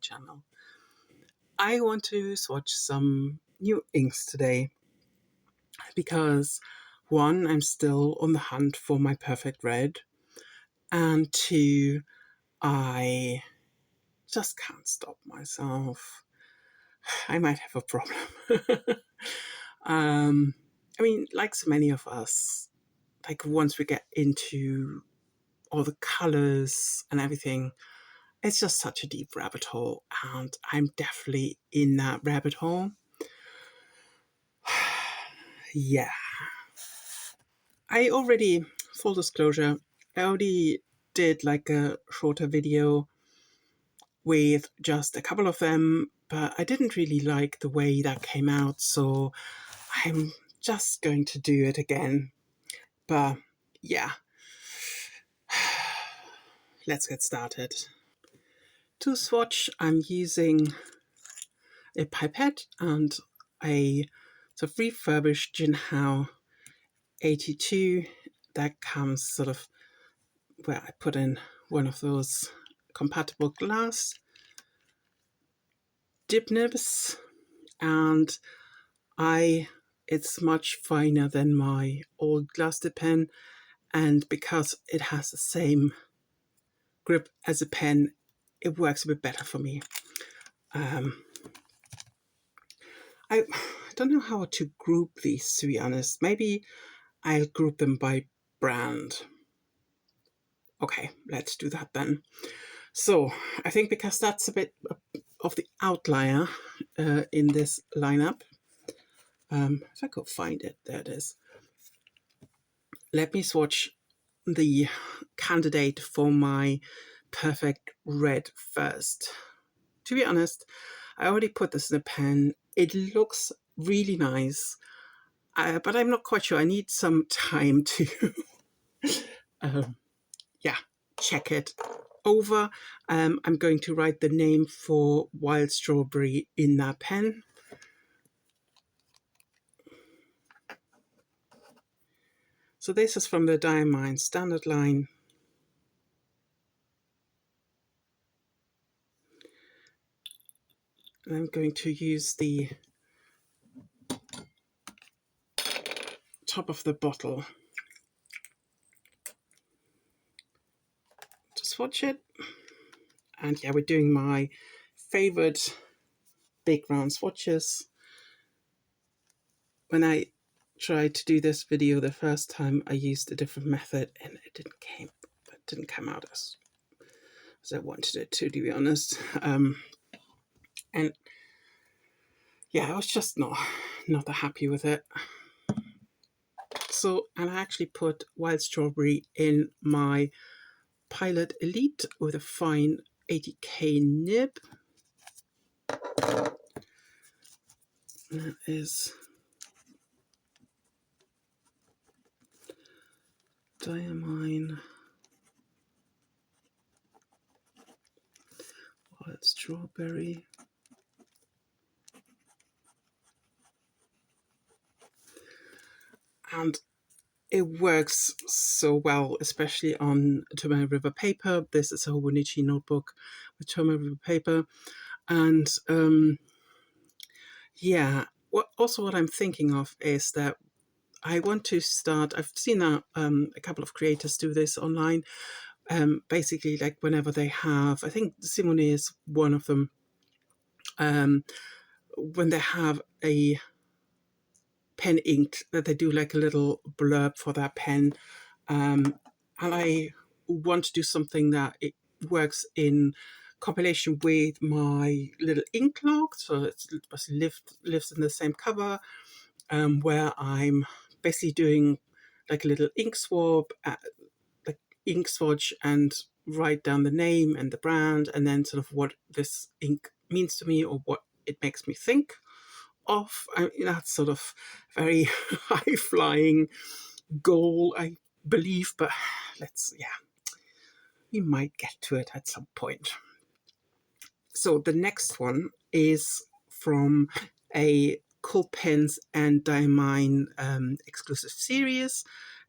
channel. I want to swatch some new inks today because 1, I'm still on the hunt for my perfect red, and 2, I just can't stop myself. I might have a problem. I mean, like so many of us, like once we get into all the colors and everything, it's just such a deep rabbit hole, and I'm definitely in that rabbit hole. Yeah. Full disclosure, I already did like a shorter video with just a couple of them, but I didn't really like the way that came out, so I'm just going to do it again. But yeah, let's get started. To swatch, I'm using a pipette and a sort of refurbished Jinhao 82 that comes sort of where I put in one of those compatible glass dip nibs, and it's much finer than my old glass dip pen, and because it has the same grip as a pen, it works a bit better for me. I don't know how to group these, to be honest. Maybe I'll group them by brand. Okay, let's do that then. So I think because that's a bit of the outlier in this lineup, if I could find it, there it is. Let me swatch the candidate for my perfect red first. To be honest, I already put this in a pen. It looks really nice, but I'm not quite sure. I need some time to check it over. I'm going to write the name for Wild Strawberry in that pen. So this is from the Diamine standard line. And I'm going to use the top of the bottle to swatch it. And yeah, we're doing my favorite big round swatches. When I tried to do this video the first time, I used a different method and it didn't come out as I wanted it to be honest. And yeah, I was just not that happy with it. So, and I actually put Wild Strawberry in my Pilot Elite with a fine 80K nib. That is Diamine Wild Strawberry. And it works so well, especially on Tomoe River paper. This is a Hobonichi notebook with Tomoe River paper. And yeah, what I'm thinking of is that I want to start, I've seen that a couple of creators do this online. Basically, like whenever they have, I think Simone is one of them, when they have a pen inked, that they do like a little blurb for that pen. And I want to do something that it works in compilation with my little ink log, so it lives in the same cover, where I'm basically doing like a little ink swab, like ink swatch, and write down the name and the brand, and then sort of what this ink means to me or what it makes me think of. That's sort of very high-flying goal, I believe, but we might get to it at some point. So the next one is from a Cool Pens and Diamine exclusive series,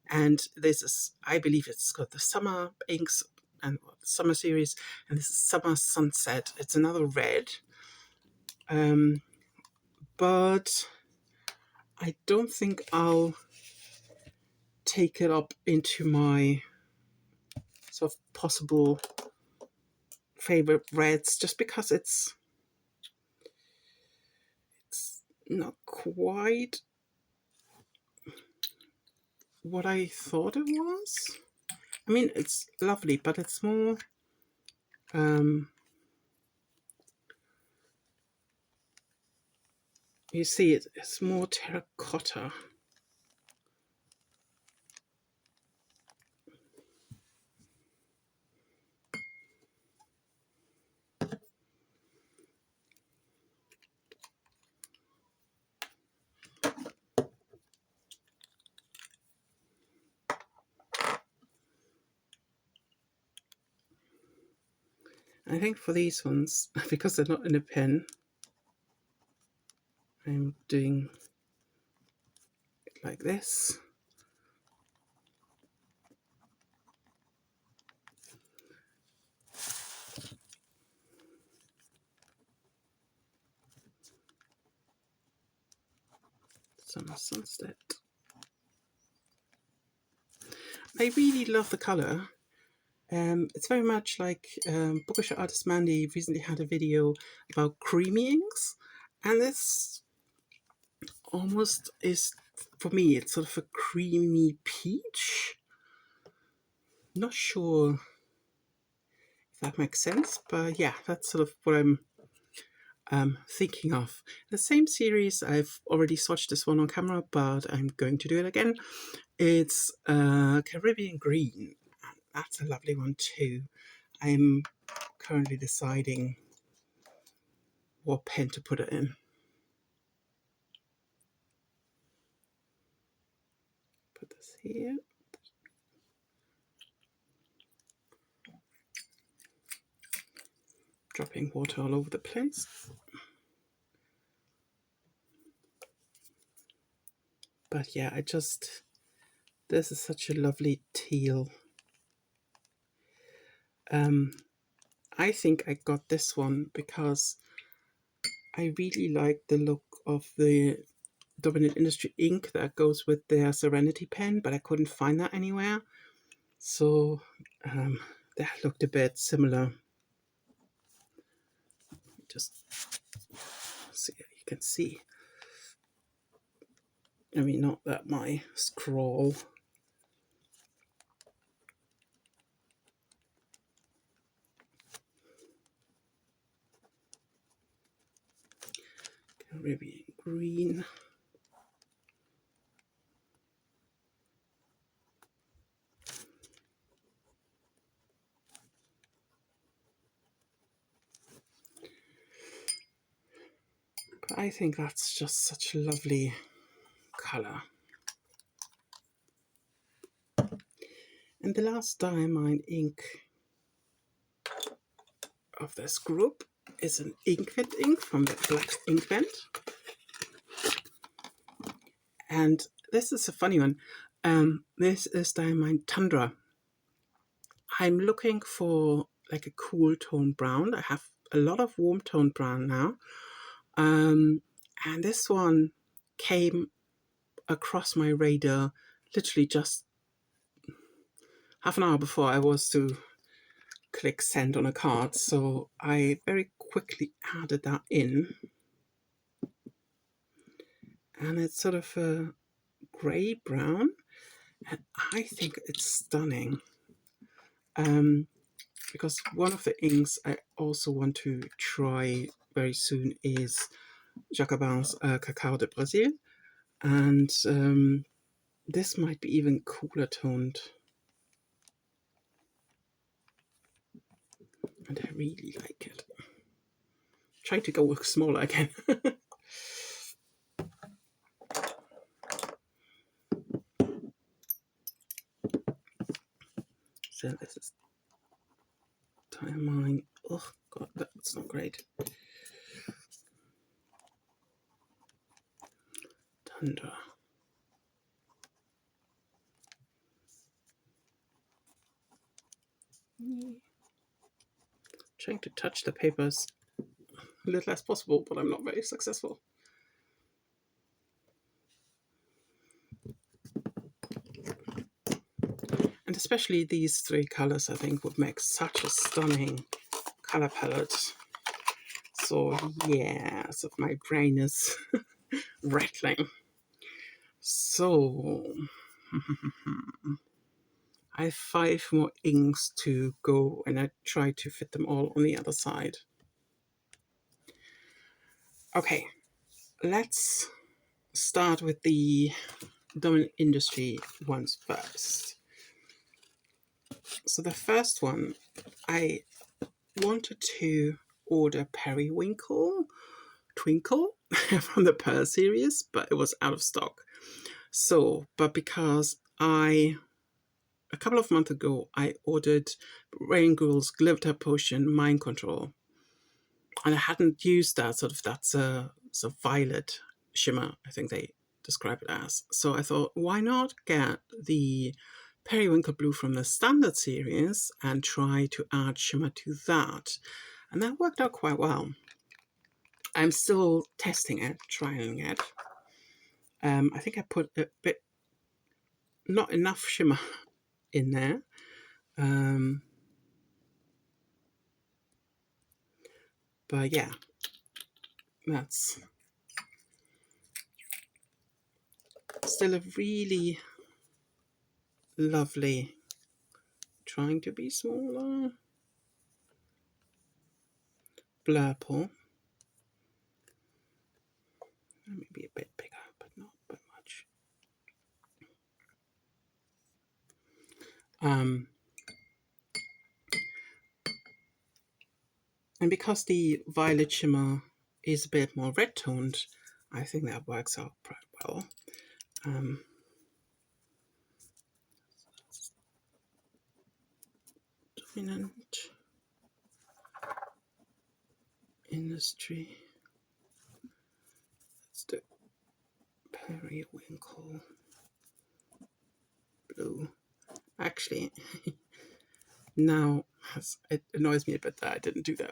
and this is, I believe it's got the summer inks and summer series, and this is Summer Sunset. It's another red, but I don't think I'll take it up into my sort of possible favorite reds, just because it's not quite what I thought it was. I mean, it's lovely, but it's more you see it's more terracotta. I think for these ones, because they're not in a pen, I'm doing it like this. Summer Sunset. I really love the colour. It's very much like Bookish artist Mandy recently had a video about creamy inks, and this almost is, for me, it's sort of a creamy peach. Not sure if that makes sense, but yeah, that's sort of what I'm thinking of. The same series, I've already swatched this one on camera, but I'm going to do it again. It's Caribbean Green. That's a lovely one too. I'm currently deciding what pen to put it in. Put this here. Dropping water all over the place. But yeah, this is such a lovely teal. I think I got this one because I really like the look of the Dominant Industry ink that goes with their Serenity pen, but I couldn't find that anywhere. So that looked a bit similar. Just see, you can see. I mean, not that my scroll. Caribbean Green. But I think that's just such a lovely colour. And the last Diamine ink of this group is an Inkvent ink from the Black Inkvent. And this is a funny one. This is Diamine Tundra. I'm looking for like a cool tone brown. I have a lot of warm tone brown now. And this one came across my radar literally just half an hour before I was to click send on a card. So I very quickly added that in. And it's sort of a grey brown. And I think it's stunning. Because one of the inks I also want to try very soon is Jacobin's Cacao de Brazil. And this might be even cooler toned. And I really like it. Try to go smaller again. So this is Diamine. Oh god, that's not great. Tundra. Trying to touch the papers a little as possible, but I'm not very successful. And especially these three colors, I think, would make such a stunning color palette. So yeah, so my brain is rattling. So I have 5 more inks to go, and I try to fit them all on the other side. Okay, let's start with the Diamine Industry ones first. So the first one, I wanted to order Periwinkle Twinkle from the Pearl series, but it was out of stock. So, but because a couple of months ago, I ordered Rain Girl's Glitter Potion Mind Control, and I hadn't used that. That's a violet shimmer, I think they describe it as. So I thought, why not get the Periwinkle Blue from the standard series and try to add shimmer to that. And that worked out quite well. I'm still testing it, trying it. I think I put a bit, not enough shimmer in there. But yeah, that's still a really lovely, trying to be smaller, blurple. Maybe a bit bigger, but not by much. And because the violet shimmer is a bit more red toned, I think that works out quite well. Dominant Industry. Let's do Periwinkle Blue. Actually, now it annoys me a bit that I didn't do that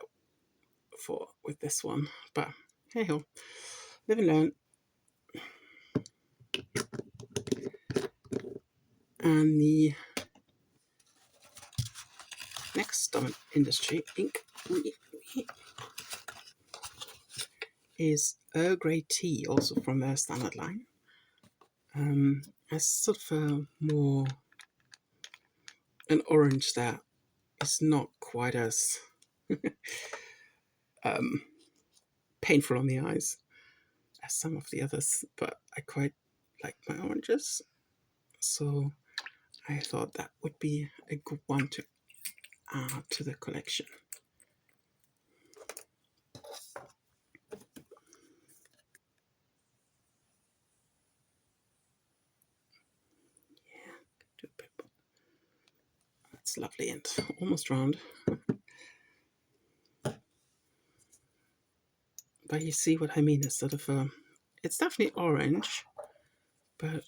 before with this one, but hey ho, live and learn. And the next Diamine Industry ink is Earl Grey Tea, also from their standard line. As sort of a more an orange that is not quite as painful on the eyes as some of the others, but I quite like my oranges, so I thought that would be a good one to add to the collection. That's lovely and almost round. But you see what I mean? It's sort of it's definitely orange, but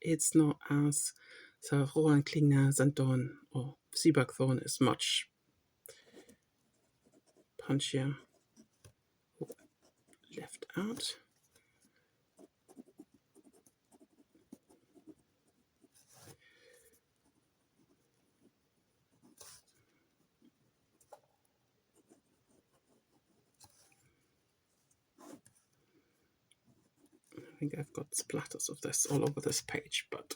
it's not as so Rohan Klingner, Sanddorn or Seabuckthorn is much punchier. Left out. I think I've got splatters of this all over this page, but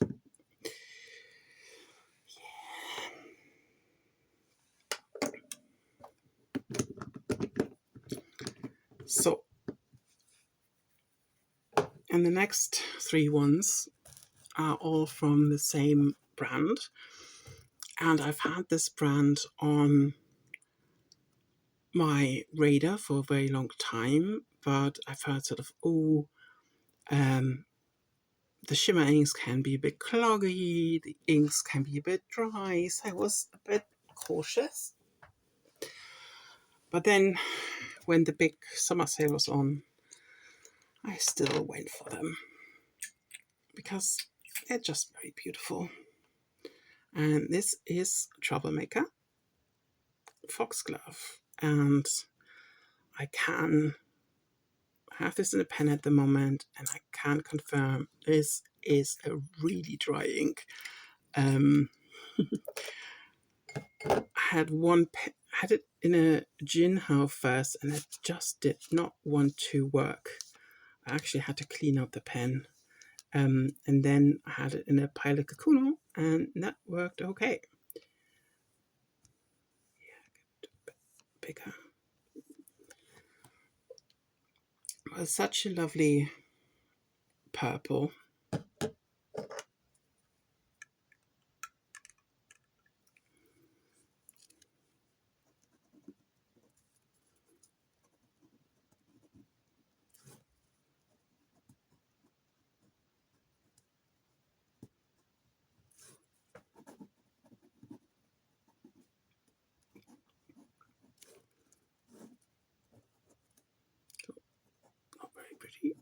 so, and the next 3 ones are all from the same brand, and I've had this brand on my radar for a very long time, but I've heard sort of, the shimmer inks can be a bit cloggy, the inks can be a bit dry, so I was a bit cautious. But then when the big summer sale was on, I still went for them because they're just very beautiful. And this is Troublemaker Foxglove. And I have this in a pen at the moment, and I can confirm this is a really dry ink. I had it in a Jinhao first, and it just did not want to work. I actually had to clean out the pen. And then I had it in a Pilot Kakuno, and that worked okay. Bigger. Well, such a lovely purple. Not very pretty.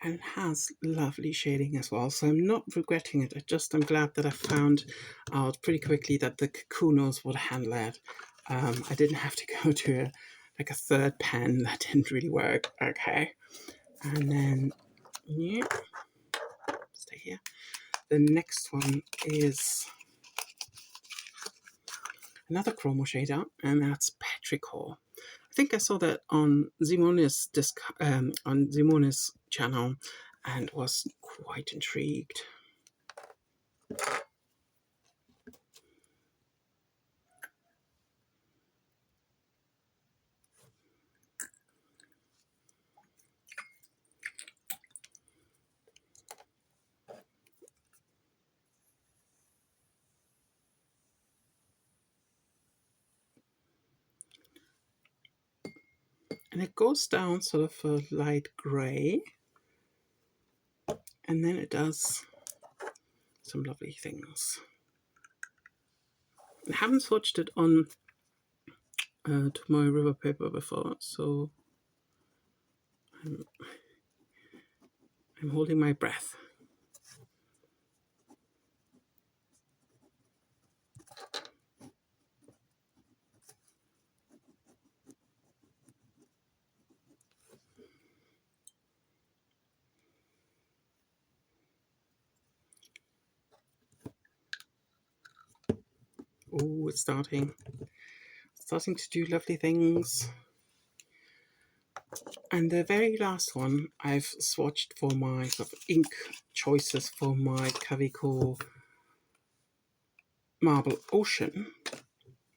And it has lovely shading as well, so I'm not regretting it. I'm glad that I found out pretty quickly that the Kakunos would handle it. I didn't have to go to a third pen that didn't really work. Okay, and then yeah, stay here. The next one is another chromo shader, and that's Petrichor. I think I saw that on Simone's channel, and was quite intrigued. And it goes down sort of a light grey, and then it does some lovely things. I haven't swatched it on to my river paper before, so I'm holding my breath. Oh, it's starting to do lovely things. And the very last one I've swatched for my sort of ink choices for my Kavico Marble Ocean,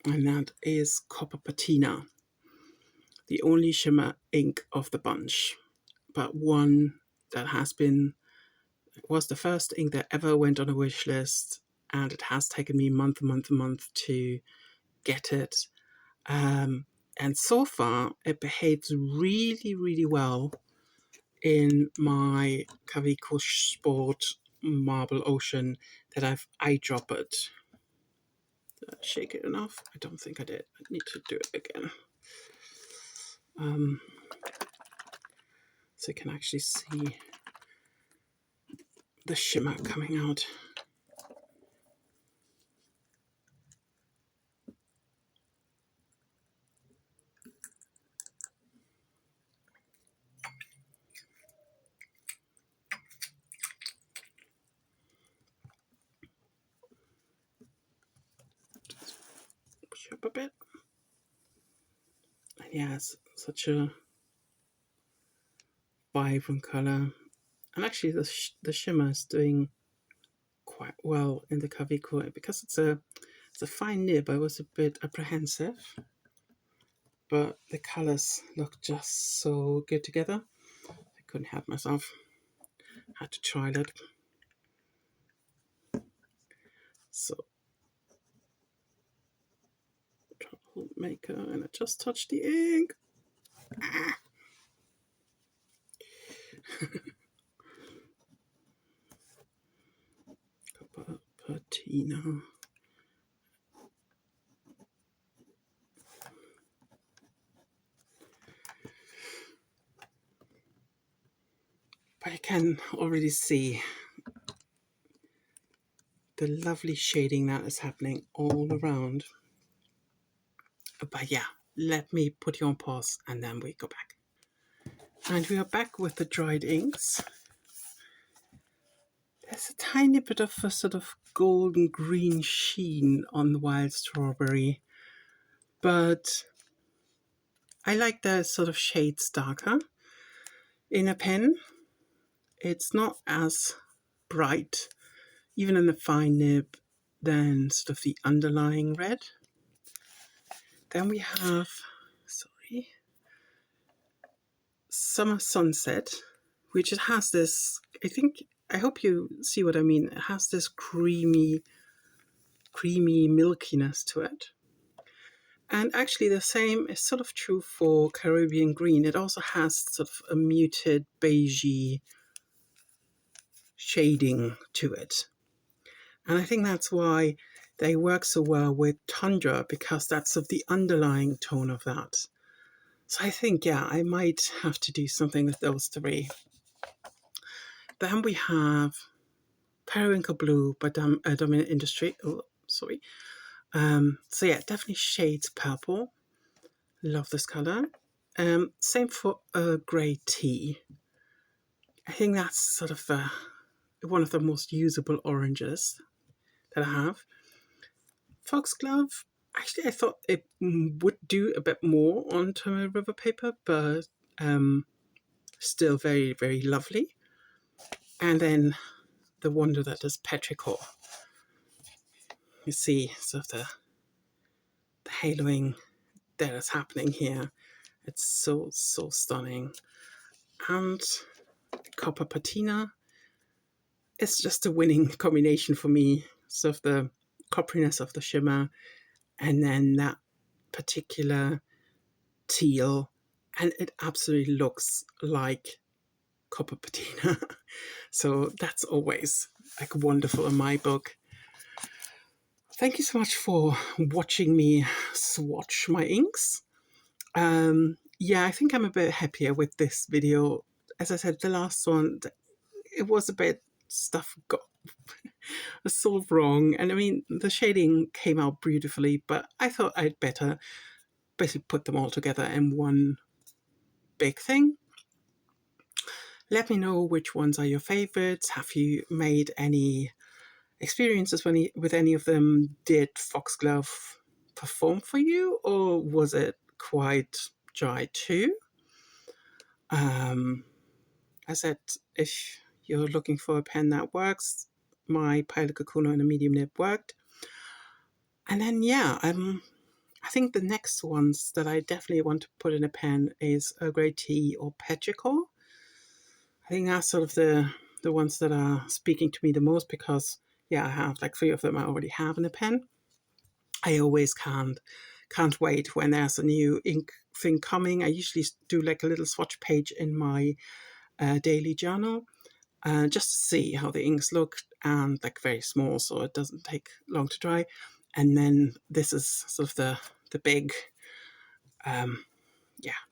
and that is Copper Patina, the only shimmer ink of the bunch, but one that was the first ink that ever went on a wish list, and it has taken me month to get it. And so far, it behaves really well in my Kavico Sport Marble Ocean that I've eyedropped. Did I shake it enough? I don't think I did. I need to do it again. So you can actually see the shimmer coming out. Push up a bit. And yeah, it's such a vibrant color. And actually the shimmer is doing quite well in the Kavico. Because it's a fine nib, I was a bit apprehensive. But the colors look just so good together. I couldn't help myself. Had to try it. So, Troublemaker, and I just touched the ink. Ah. Copper Patina. But I can already see the lovely shading that is happening all around. But yeah, let me put you on pause and then we go back. And we are back with the dried inks. There's a tiny bit of a sort of golden green sheen on the wild strawberry, but I like the sort of shades darker in a pen. It's not as bright, even in the fine nib, than sort of the underlying red. Then we have, Summer Sunset, which it has this, I hope you see what I mean. It has this creamy milkiness to it. And actually the same is sort of true for Caribbean Green. It also has sort of a muted beigey shading to it. And I think that's why they work so well with Tundra, because that's sort of the underlying tone of that. So I think, yeah, I might have to do something with those three. Then we have Periwinkle Blue by Dominant Industry. Oh, sorry. So yeah, definitely shades purple. Love this color. Same for grey tea. I think that's sort of one of the most usable oranges that I have. Foxglove, actually I thought it would do a bit more on Tourmaline River paper, but still very, very lovely. And then the wonder that is Petrichor. You see sort of the haloing that is happening here. It's so, so stunning. And Copper Patina is just a winning combination for me. So of the copperiness of the shimmer, and then that particular teal, and it absolutely looks like Copper Patina. So that's always like wonderful in my book. Thank you so much for watching me swatch my inks. Yeah, I think I'm a bit happier with this video. As I said, the last one, it was a bit stuff got sort of wrong. And I mean, the shading came out beautifully, but I thought I'd better basically put them all together in one big thing. Let me know which ones are your favorites. Have you made any experiences with any of them? Did Foxglove perform for you, or was it quite dry too? I said, if you're looking for a pen that works, my Pilot Kakuno in a medium nib worked. And then, yeah, I think the next ones that I definitely want to put in a pen is Earl Grey Tea or Petrichor. I think that's sort of the ones that are speaking to me the most, because, yeah, I have like 3 of them I already have in a pen. I always can't wait when there's a new ink thing coming. I usually do like a little swatch page in my daily journal, just to see how the inks look, and like very small, so it doesn't take long to dry. And then this is sort of the big, the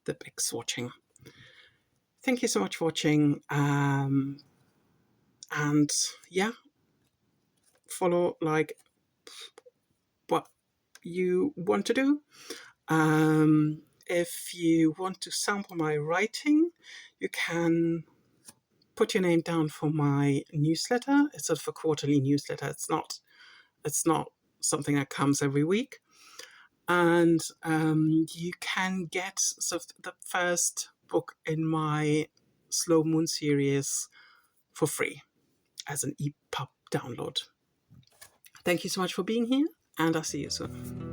big swatching. Thank you so much for watching, and yeah, follow like what you want to do. If you want to sample my writing, you can put your name down for my newsletter. It's sort of a quarterly newsletter. It's not something that comes every week. And you can get sort of the first book in my Slow Moon series for free as an EPUB download. Thank you so much for being here, and I'll see you soon.